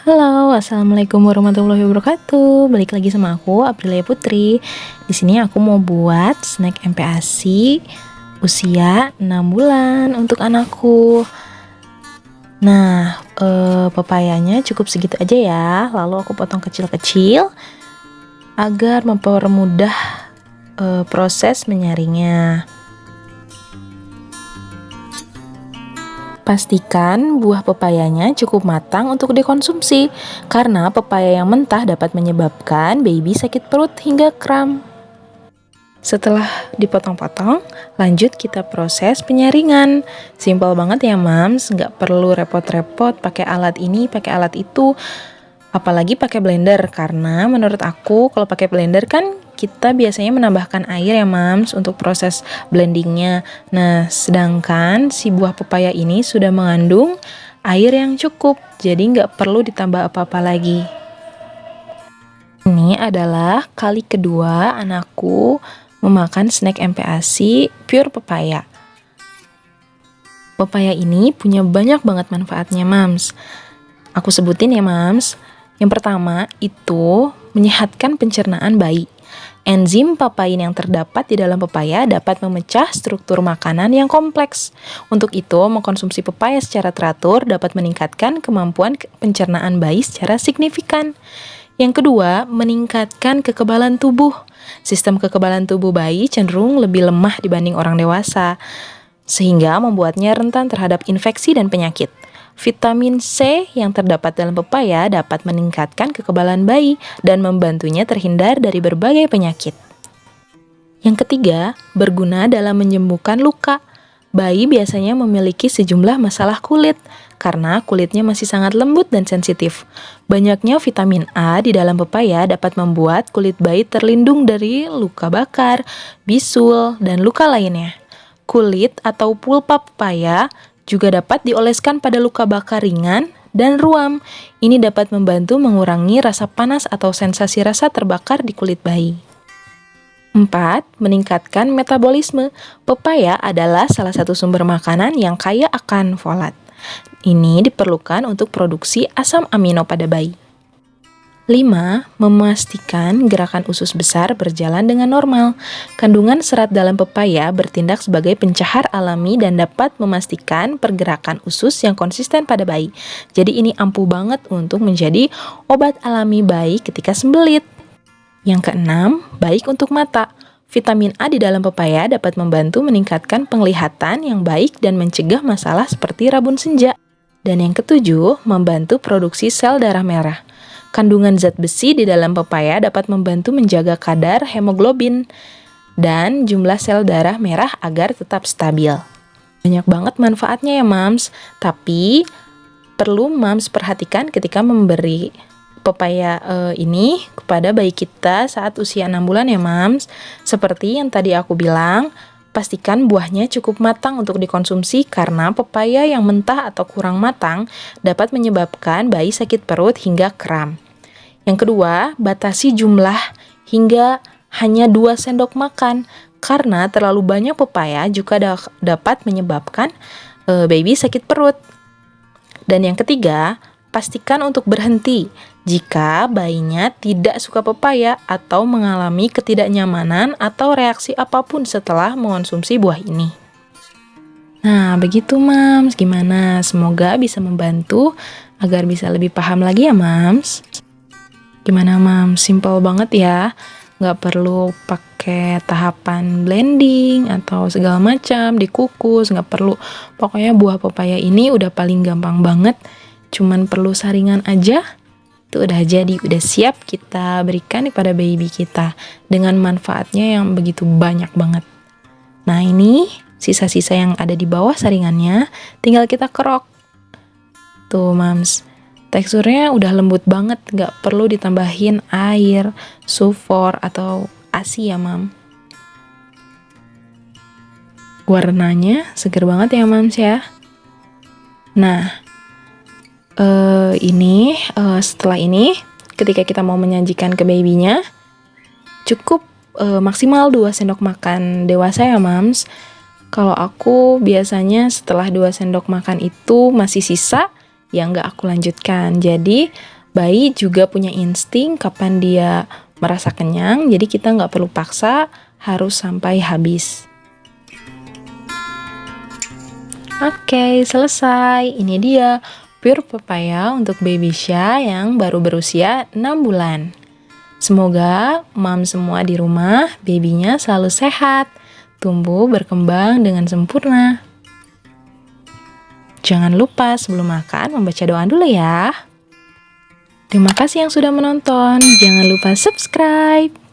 Halo, assalamualaikum warahmatullahi wabarakatuh. Balik lagi sama aku, Aprilia Putri. Di sini aku mau buat snack MPASI usia 6 bulan untuk anakku. Nah, pepayanya cukup segitu aja ya. Lalu aku potong kecil-kecil agar mempermudah proses menyaringnya. Pastikan buah pepayanya cukup matang untuk dikonsumsi, karena pepaya yang mentah dapat menyebabkan baby sakit perut hingga kram. Setelah dipotong-potong, lanjut kita proses penyaringan. Simpel banget ya mams, nggak perlu repot-repot pakai alat ini, pakai alat itu. Apalagi pakai blender, karena menurut aku kalau pakai blender kan kita biasanya menambahkan air ya mams untuk proses blendingnya. Nah, sedangkan si buah pepaya ini sudah mengandung air yang cukup, jadi nggak perlu ditambah apa-apa lagi. Ini adalah kali kedua anakku memakan snack MPASI pure pepaya. Pepaya ini punya banyak banget manfaatnya mams. Aku sebutin ya mams. Yang pertama itu menyehatkan pencernaan bayi. Enzim papain yang terdapat di dalam pepaya dapat memecah struktur makanan yang kompleks. Untuk itu, mengkonsumsi pepaya secara teratur dapat meningkatkan kemampuan pencernaan bayi secara signifikan. Yang kedua, meningkatkan kekebalan tubuh. Sistem kekebalan tubuh bayi cenderung lebih lemah dibanding orang dewasa, sehingga membuatnya rentan terhadap infeksi dan penyakit. Vitamin C yang terdapat dalam pepaya dapat meningkatkan kekebalan bayi dan membantunya terhindar dari berbagai penyakit. Yang ketiga, berguna dalam menyembuhkan luka. Bayi biasanya memiliki sejumlah masalah kulit karena kulitnya masih sangat lembut dan sensitif. Banyaknya vitamin A di dalam pepaya dapat membuat kulit bayi terlindung dari luka bakar, bisul, dan luka lainnya. Kulit atau pulpa pepaya juga dapat dioleskan pada luka bakar ringan dan ruam. Ini dapat membantu mengurangi rasa panas atau sensasi rasa terbakar di kulit bayi. 4. Meningkatkan metabolisme. Pepaya adalah salah satu sumber makanan yang kaya akan folat. Ini diperlukan untuk produksi asam amino pada bayi. 5. Memastikan gerakan usus besar berjalan dengan normal. Kandungan serat dalam pepaya bertindak sebagai pencahar alami dan dapat memastikan pergerakan usus yang konsisten pada bayi. Jadi ini ampuh banget untuk menjadi obat alami bayi ketika sembelit. Yang keenam, baik untuk mata. Vitamin A di dalam pepaya dapat membantu meningkatkan penglihatan yang baik dan mencegah masalah seperti rabun senja. Dan yang ketujuh, membantu produksi sel darah merah. Kandungan zat besi di dalam pepaya dapat membantu menjaga kadar hemoglobin dan jumlah sel darah merah agar tetap stabil. Banyak banget manfaatnya ya mams, tapi perlu mams perhatikan ketika memberi pepaya ini kepada bayi kita saat usia 6 bulan ya mams. Seperti yang tadi aku bilang, pastikan buahnya cukup matang untuk dikonsumsi karena pepaya yang mentah atau kurang matang dapat menyebabkan bayi sakit perut hingga kram. Yang kedua, batasi jumlah hingga hanya 2 sendok makan karena terlalu banyak pepaya juga dapat menyebabkan baby sakit perut. Dan yang ketiga, pastikan untuk berhenti jika bayinya tidak suka pepaya atau mengalami ketidaknyamanan atau reaksi apapun setelah mengonsumsi buah ini. Nah, begitu mams. Gimana? Semoga bisa membantu agar bisa lebih paham lagi ya mams. Gimana mams? Simple banget ya. Nggak perlu pakai tahapan blending atau segala macam, dikukus, nggak perlu. Pokoknya buah pepaya ini udah paling gampang banget. Cuman perlu saringan aja. Itu udah jadi, udah siap kita berikan kepada baby kita dengan manfaatnya yang begitu banyak banget. Nah, ini sisa-sisa yang ada di bawah saringannya tinggal kita kerok. Tuh mams. Teksturnya udah lembut banget, nggak perlu ditambahin air, sulfur, atau ASI ya mam. Warnanya seger banget ya mams ya. Nah, setelah ini, ketika kita mau menyajikan ke babynya, cukup maksimal 2 sendok makan dewasa ya mams. Kalau aku biasanya setelah 2 sendok makan itu masih sisa, yang nggak aku lanjutkan. Jadi bayi juga punya insting kapan dia merasa kenyang, jadi kita nggak perlu paksa harus sampai habis. Oke, selesai. Ini dia pure papaya untuk baby Sya yang baru berusia 6 bulan. Semoga mam semua di rumah, babynya selalu sehat, tumbuh berkembang dengan sempurna. Jangan lupa sebelum makan membaca doa dulu ya. Terima kasih yang sudah menonton. Jangan lupa subscribe.